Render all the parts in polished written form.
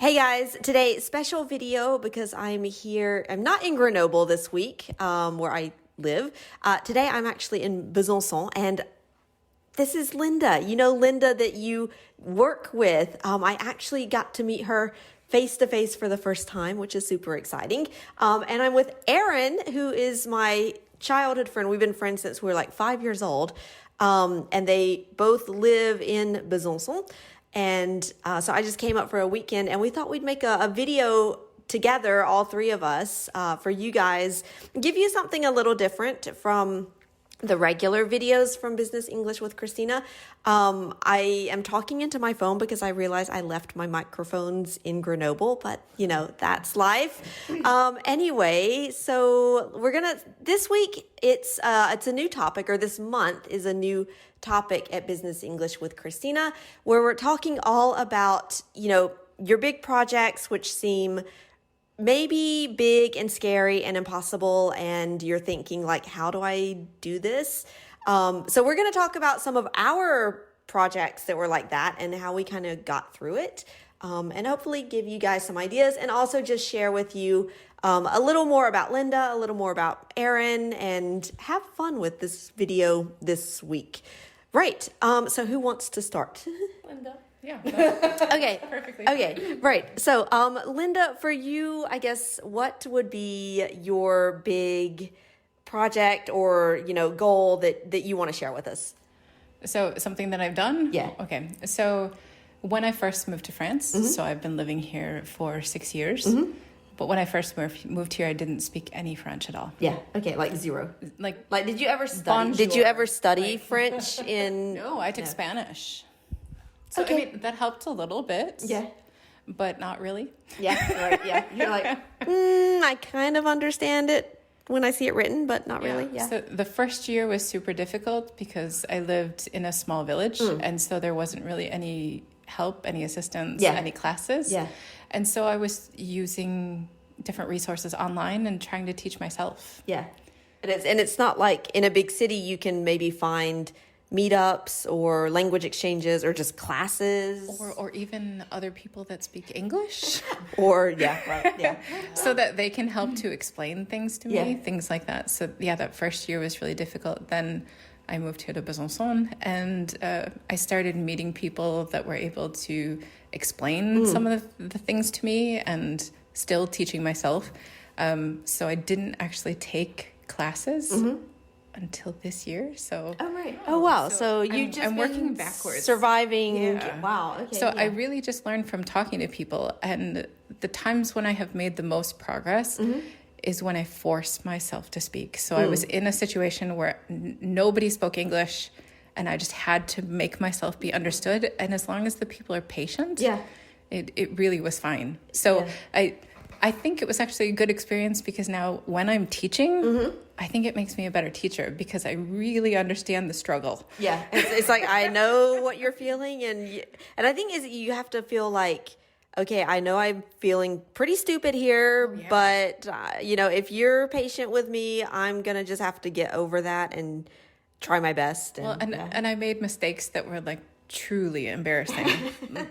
Hey guys, today special video because I'm here. I'm not in Grenoble this week, where I live. Today I'm actually in Besançon, and this is Linda. You know Linda that you work with. I actually got to meet her face to face for the first time, which is super exciting. And I'm with Erin, who is my childhood friend. We've been friends since we were like 5 years old, and they both live in Besançon. And so I just came up for a weekend, and we thought we'd make a video together, all three of us, for you guys, give you something a little different from the regular videos from Business English with Christina. I am talking into my phone because I realized I left my microphones in Grenoble, but you know, that's life. Anyway, so this week, it's a new topic, or this month is a new topic at Business English with Christina, where we're talking all about, you know, your big projects, which seem maybe big and scary and impossible, and you're thinking like, how do I do this? So we're going to talk about some of our projects that were like that and how we kind of got through it, and hopefully give you guys some ideas, and also just share with you a little more about Linda, a little more about Erin, and have fun with this video this week. Right. So who wants to start? Linda. Yeah. Okay. Perfectly. Okay. Right. So, Linda, for you, I guess, what would be your big project or, you know, goal that you want to share with us? So something that I've done? Yeah. Okay. So when I first moved to France, so I've been living here for 6 years. But when I first moved here, I didn't speak any French at all. Yeah. Okay. Like zero. Like Did you ever study? Bonjour. Did you ever study French in? No, I took Spanish. So Okay. I mean, that helped a little bit. Yeah. But not really. Yeah. Right. Yeah. You're like, I kind of understand it when I see it written, but not really. Yeah. So the first year was super difficult because I lived in a small village, and so there wasn't really any help, any assistance, any classes. Yeah. And so I was using different resources online and trying to teach myself. Yeah. It's not like in a big city you can maybe find meetups or language exchanges or just classes. Or even other people that speak English. So that they can help to explain things to me, things like that. So yeah, that first year was really difficult. Then I moved here to Besançon, and I started meeting people that were able to explain some of the things to me, and still teaching myself. So I didn't actually take classes until this year. So Oh wow! So I'm working backwards, surviving. Yeah. Wow. Okay. So I really just learned from talking to people, and the times when I have made the most progress is when I force myself to speak. So I was in a situation where nobody spoke English, and I just had to make myself be understood. And as long as the people are patient, it really was fine. So I think it was actually a good experience, because now when I'm teaching, I think it makes me a better teacher, because I really understand the struggle. Yeah, it's like I know what you're feeling, and I think you have to feel like, okay, I know I'm feeling pretty stupid here, but you know, if you're patient with me, I'm gonna just have to get over that and try my best. And I made mistakes that were like truly embarrassing.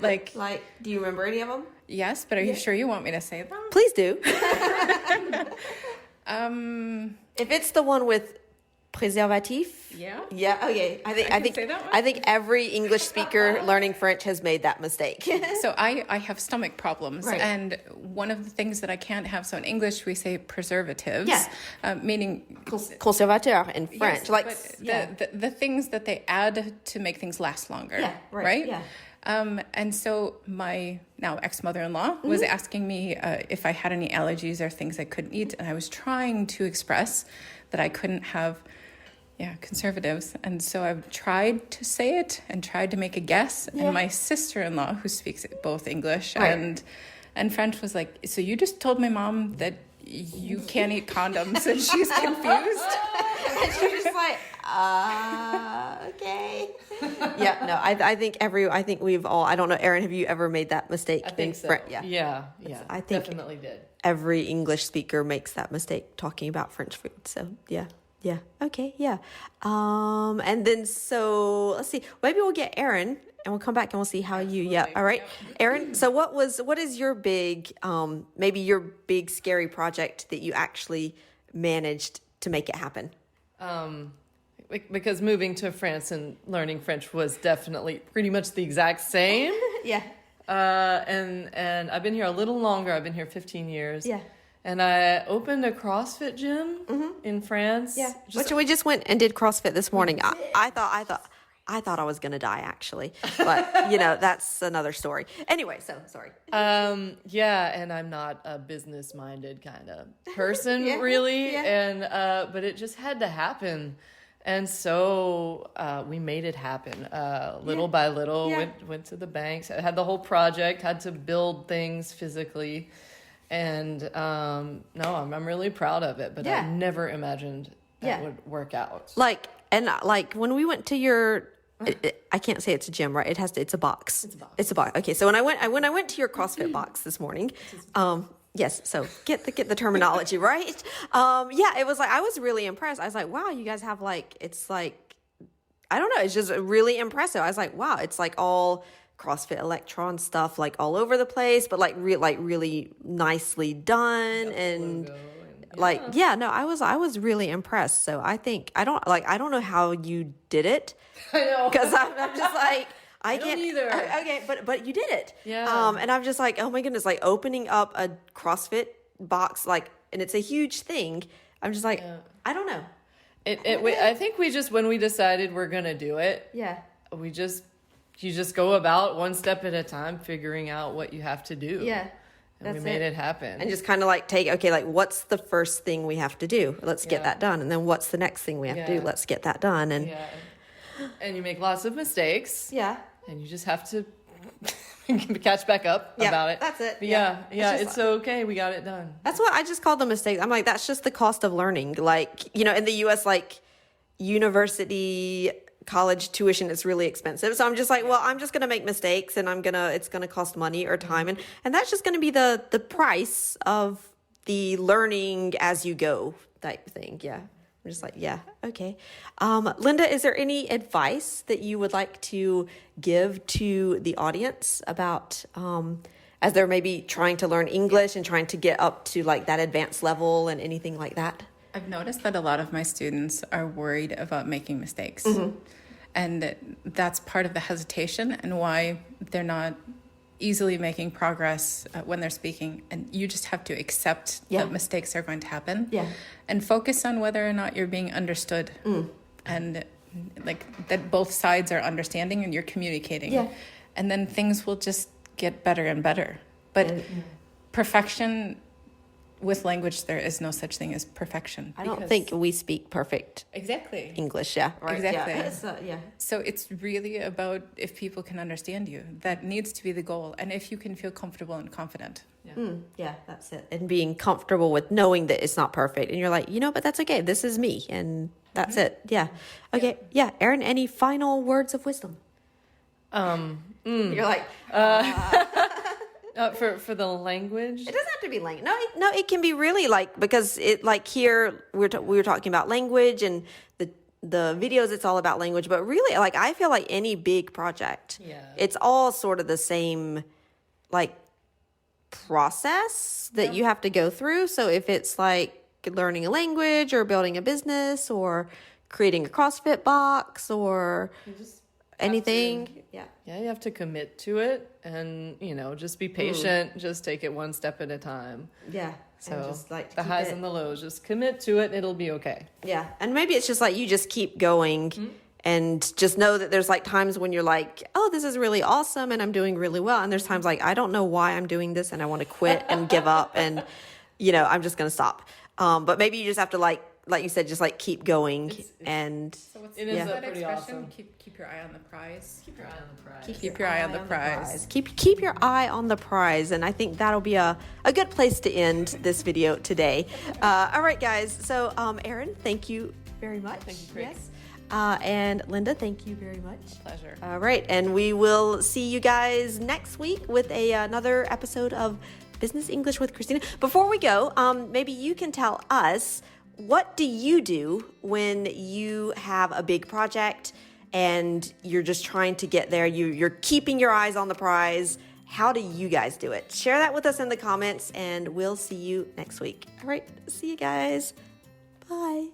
like, do you remember any of them? Yes, but are you sure you want me to say them? Please do. If it's the one with préservatif. Yeah. Yeah. Okay. I think say that one? I think every English speaker learning French has made that mistake. So I have stomach problems, and one of the things that I can't have. So in English we say preservatives, meaning Conservateur in French, but the things that they add to make things last longer. Yeah. Right. Yeah. And so my now ex-mother-in-law was asking me if I had any allergies or things I couldn't eat, and I was trying to express that I couldn't have conservatives. And so I've tried to say it and tried to make a guess. And my sister-in-law, who speaks both English and French, was like, so you just told my mom that you can't eat condoms, and she's confused. And she's just like, okay. Yeah, no, I think we've all, I don't know, Erin, have you ever made that mistake? I think so. Yeah. I think definitely did. Every English speaker makes that mistake talking about French food. So yeah. Okay, yeah. And then so let's see. Maybe we'll get Erin and we'll come back and we'll see how yeah. All right. Erin, so what is your big, maybe your big scary project that you actually managed to make it happen? Because moving to France and learning French was definitely pretty much the exact same. Yeah. And I've been here a little longer. I've been here 15 years. Yeah. And I opened a CrossFit gym in France. Yeah. Which we just went and did CrossFit this morning. I thought I was going to die, actually. But, that's another story. Anyway, so sorry. Yeah, and I'm not a business-minded kind of person, really. Yeah. And but it just had to happen. And so we made it happen little by little. Went to the banks. I had the whole project, had to build things physically. And no, I'm really proud of it. But I never imagined that would work out. Like when we went to your, I can't say it's a gym, right? It's a box. It's a box. Okay, so when I went to your CrossFit box this morning, yes, so get the terminology right. It was like I was really impressed. I was like, wow, you guys have it's like I don't know, it's just really impressive. I was like, wow, it's like all CrossFit Electron stuff like all over the place, but really nicely done and I was really impressed. So I think I don't know how you did it. I know, because I'm just like I can't either. Okay, but you did it. Yeah. And I'm just like, oh my goodness, like opening up a CrossFit box, and it's a huge thing. I'm just like, I don't know. I think we just, when we decided we're gonna do it, you just go about one step at a time, figuring out what you have to do. Yeah. And we made it happen. And just kind of what's the first thing we have to do? Let's get that done. And then what's the next thing we have to do? Let's get that done. And you make lots of mistakes. Yeah. And you just have to catch back up about it. That's it. Yeah. It's okay. We got it done. That's what I just call the mistakes. I'm like, that's just the cost of learning. In the US, university, college tuition is really expensive. So I'm just like, well, I'm just going to make mistakes and it's going to cost money or time. And that's just going to be the price of the learning as you go type thing. Yeah. I'm just like, yeah, okay. Linda, is there any advice that you would like to give to the audience about as they're maybe trying to learn English and trying to get up to that advanced level and anything like that? I've noticed that a lot of my students are worried about making mistakes. And that's part of the hesitation and why they're not easily making progress when they're speaking. And you just have to accept that mistakes are going to happen and focus on whether or not you're being understood and that both sides are understanding and you're communicating. And then things will just get better and better. But perfection with language, there is no such thing as perfection. I don't think we speak perfect English. Yeah, right. Exactly. So it's really about if people can understand you. That needs to be the goal. And if you can feel comfortable and confident. That's it. And being comfortable with knowing that it's not perfect. And you're like, but that's okay. This is me. And that's it. Yeah. Okay. Yeah. Erin, any final words of wisdom? You're like... For the language, it doesn't have to be language. No, it can be really because it here we were talking about language and the videos. It's all about language, but really I feel like any big project, it's all sort of the same process that you have to go through. So if it's learning a language or building a business or creating a CrossFit box or anything, you have to commit to it and just be patient. Just take it one step at a time. So just the highs and the lows, just commit to it, it'll be okay. And maybe it's just you just keep going and just know that there's times when you're like, oh, this is really awesome and I'm doing really well, and there's times I don't know why I'm doing this and I want to quit and give up and I'm just gonna stop. But maybe you just have to like you said, just keep going. So what's that expression? Awesome. Keep your eye on the prize. Keep your eye on the prize. Keep your eye on the prize. Keep your eye on the prize. And I think that'll be a good place to end this video today. All right, guys. So, Erin, thank you very much. Thank you, Chris. Yes. And Linda, thank you very much. Pleasure. All right. And we will see you guys next week with another episode of Business English with Christina. Before we go, maybe you can tell us, what do you do when you have a big project and you're just trying to get there. You're keeping your eyes on the prize. How do you guys do it? Share that with us in the comments, and we'll see you next week. All right, see you guys. Bye.